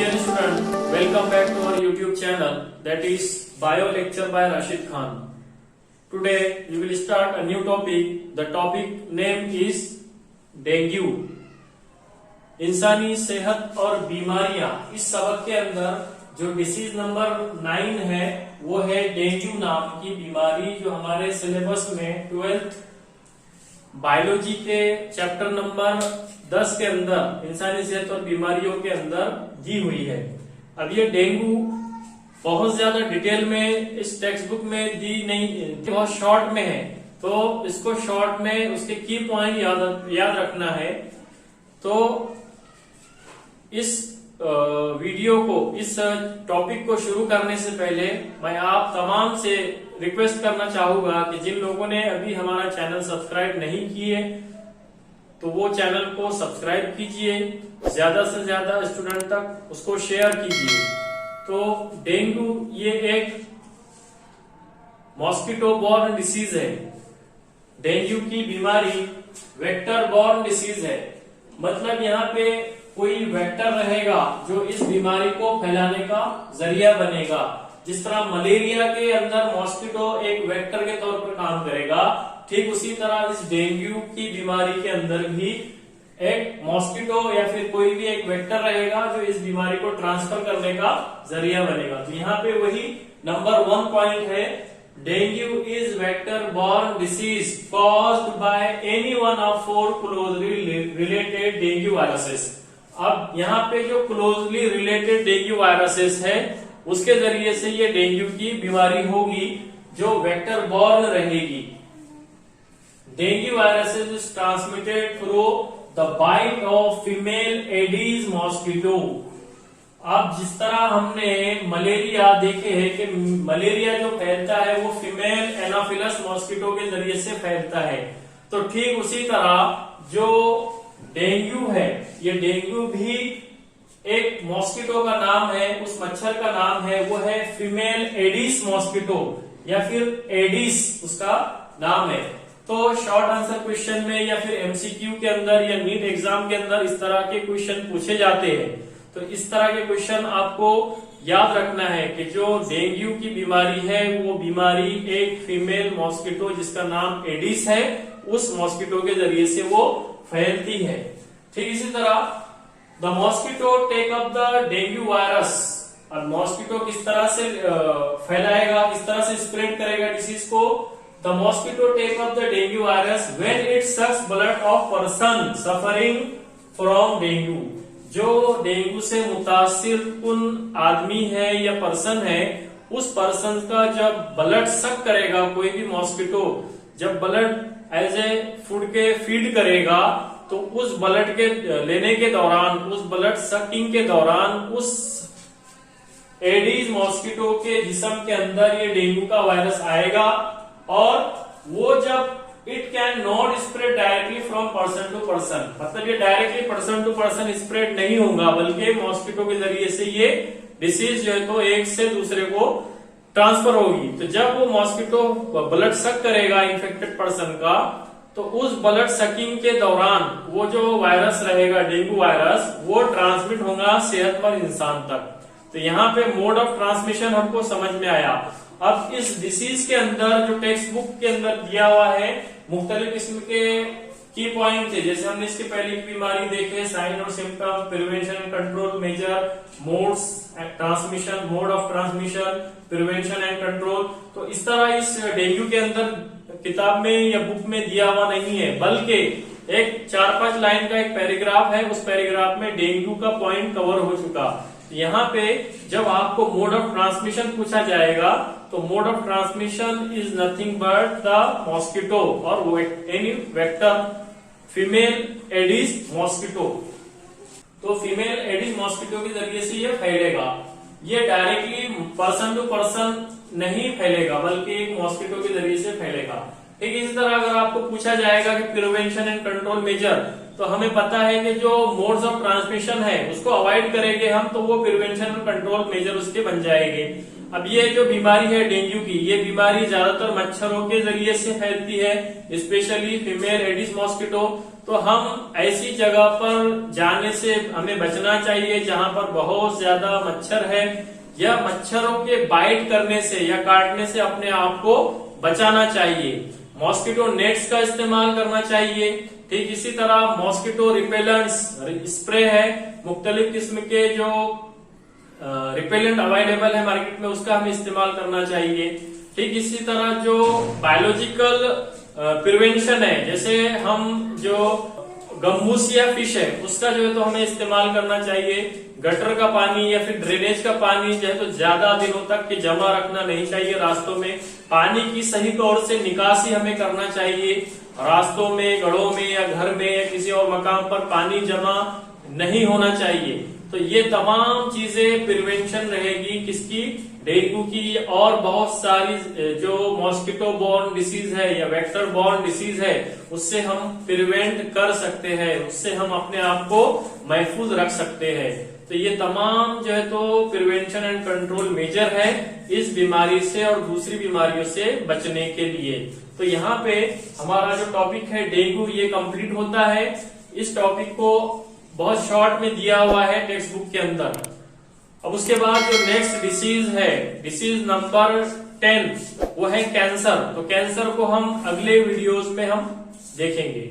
Dear student, welcome back to our YouTube channel, that is Bio Lecture by Rashid Khan. Today we will start a new topic. The topic name is dengue. इंसानी सेहत और बीमारियां. इस सबक के अंदर जो डिसीज नंबर 9 है वो है डेंगू नाम की बीमारी, जो हमारे सिलेबस में 12th बायोलॉजी के चैप्टर नंबर 10 के अंदर इंसानी सेहत और बीमारियों के अंदर दी हुई है. अब ये डेंगू बहुत ज्यादा डिटेल में इस टेक्स्ट बुक में दी नहीं, बहुत शॉर्ट में है, तो इसको शॉर्ट में उसके की पॉइंट याद रखना है. तो इस वीडियो को, इस टॉपिक को शुरू करने से पहले मैं आप तमाम से रिक्वेस्ट करना चाहूंगा कि जिन लोगों ने अभी हमारा चैनल सब्सक्राइब नहीं किए तो वो चैनल को सब्सक्राइब कीजिए, ज्यादा से ज्यादा स्टूडेंट तक उसको शेयर कीजिए. तो डेंगू ये एक मॉस्किटो बॉर्न डिसीज है. डेंगू की बीमारी वेक्टर बॉर्न डिसीज है. मतलब यहाँ पे कोई वेक्टर रहेगा जो इस बीमारी को फैलाने का जरिया बनेगा. जिस तरह मलेरिया के अंदर मॉस्किटो एक वेक्टर के तौर पर काम करेगा, ठीक उसी तरह इस डेंगू की बीमारी के अंदर भी एक मॉस्किटो या फिर कोई भी एक वेक्टर रहेगा जो इस बीमारी को ट्रांसफर करने का जरिया बनेगा. तो यहाँ पे वही नंबर 1 पॉइंट है, dengue is vector borne disease caused by any one of 4 closely related dengue viruses. अब यहाँ पे जो क्लोजली रिलेटेड डेंगू वायरसेस है उसके जरिए से ये डेंगू की बीमारी होगी जो वेक्टर बॉर्न रहेगी. Dengue viruses is transmitted through the bite of female Aedes mosquito. अब जिस तरह हमने मलेरिया देखे है कि मलेरिया जो फैलता है वो फीमेल एनाफिलस मॉस्किटो के जरिए से फैलता है, तो ठीक उसी तरह जो डेंगू है, ये डेंगू भी एक मॉस्किटो का नाम है, उस मच्छर का नाम है, वो है फीमेल एडिस मॉस्किटो या फिर एडिस उसका नाम है. तो शॉर्ट आंसर क्वेश्चन में या फिर एमसीक्यू के अंदर या नीट एग्जाम के अंदर इस तरह के क्वेश्चन पूछे जाते हैं. तो इस तरह के क्वेश्चन आपको याद रखना है कि जो डेंगू की बीमारी है वो बीमारी एक फीमेल मॉस्किटो जिसका नाम एडिस है उस मॉस्किटो के जरिए से वो फैलती है. ठीक इसी तरह the mosquito take up the dengue virus. अब मॉस्किटो किस तरह से फैलाएगा, किस तरह से स्प्रेड करेगा डिसीज को. The mosquito take up the dengue virus when it sucks blood of person suffering from dengue. जो डेंगू से मुतासिर कुन आदमी है या पर्सन है, उस पर्सन का जब ब्लड सक करेगा कोई भी मॉस्किटो, जब ब्लड एज ए फूड के फीड करेगा, तो उस ब्लड के लेने के दौरान, उस ब्लड सकिंग के दौरान उस एडीज मॉस्किटो के जिस्म के अंदर ये डेंगू का वायरस आएगा. और वो जब it can not spread directly from person to person, मतलब ये directly person to person spread नहीं होगा, बल्कि मॉस्किटो के जरिए से ये डिसीज जो है तो एक से दूसरे को ट्रांसफर होगी. तो जब वो मॉस्किटो ब्लड सक करेगा इन्फेक्टेड पर्सन का, तो उस ब्लड सकिंग के दौरान वो जो वायरस रहेगा डेंगू वायरस वो ट्रांसमिट होगा सेहतमंद इंसान तक. तो यहाँ पे मोड ऑफ ट्रांसमिशन हमको समझ में आया. अब इस डिसीज के अंदर जो टेक्स्ट बुक के अंदर दिया हुआ है मुख्तलिफ किस्म के की पॉइंट थे, जैसे हमने इसके पहले की बीमारी देखे, साइन और symptom, prevention and control measure, modes transmission, mode of transmission, prevention and control. तो इस तरह इस डेंगू के अंदर किताब में या बुक में दिया हुआ नहीं है, बल्कि एक 4-5 लाइन का एक पैराग्राफ है, उस पैराग्राफ में डेंगू का पॉइंट कवर हो चुका. यहाँ पे जब आपको मोड ऑफ ट्रांसमिशन पूछा जाएगा तो mode of transmission is nothing but the mosquito और any vector female Aedes mosquito. तो फीमेल एडिस मॉस्किटो के जरिए से ये फैलेगा. ये डायरेक्टली पर्सन टू पर्सन नहीं फैलेगा, बल्कि एक मॉस्किटो के जरिए से फैलेगा. ठीक इसी तरह अगर आपको पूछा जाएगा कि प्रिवेंशन एंड कंट्रोल मेजर, तो हमें पता है कि जो मोड्स ऑफ ट्रांसमिशन है उसको अवॉइड करेंगे हम, तो वो प्रिवेंशन और कंट्रोल मेजर उसके बन जाएंगे. अब ये जो बीमारी है डेंगू की, ये बीमारी ज्यादातर मच्छरों के जरिए से फैलती है, स्पेशली फीमेल एडिस मॉस्किटो. तो हम ऐसी जगह पर जाने से हमें बचना चाहिए जहां पर बहुत ज्यादा मच्छर है, या मच्छरों के बाइट करने से या काटने से अपने आप को बचाना चाहिए। मॉस्किटो नेट्स का इस्तेमाल करना चाहिए। ठीक इसी तरह मॉस्किटो रिपेलेंट्स स्प्रे है, मुख्तलिफ किस्म के जो रिपेलेंट अवेलेबल है मार्केट में उसका हमें इस्तेमाल करना चाहिए। ठीक इसी तरह जो बायोलॉजिकल प्रिवेंशन है, जैसे हम जो गम्बूसिया फिश है उसका जो है तो हमें इस्तेमाल करना चाहिए। गटर का पानी या फिर ड्रेनेज का पानी जो है तो ज्यादा दिनों तक के जमा रखना नहीं चाहिए रास्तों में। पानी की सही तौर से निकासी हमें करना चाहिए। रास्तों में, गढ़ों में या घर में या किसी और मकान पर पानी जमा नहीं होना चाहिए। तो ये तमाम चीजें प्रिवेंशन रहेगी किसकी, डेंगू की। और बहुत सारी जो मॉस्किटो बॉर्न डिसीज है या वेक्टर बॉर्न डिसीज है उससे हम प्रिवेंट कर सकते हैं, उससे हम अपने आप को महफूज रख सकते हैं। तो ये तमाम जो है तो प्रिवेंशन एंड कंट्रोल मेजर है इस बीमारी से और दूसरी बीमारियों से बचने के लिए। तो यहाँ पे हमारा जो टॉपिक है डेंगू ये कंप्लीट होता है। इस टॉपिक को बहुत शॉर्ट में दिया हुआ है टेक्स्ट बुक के अंदर। अब उसके बाद जो नेक्स्ट डिसीज है, डिसीज नंबर 10, वो है कैंसर। तो कैंसर को हम अगले वीडियोस में हम देखेंगे।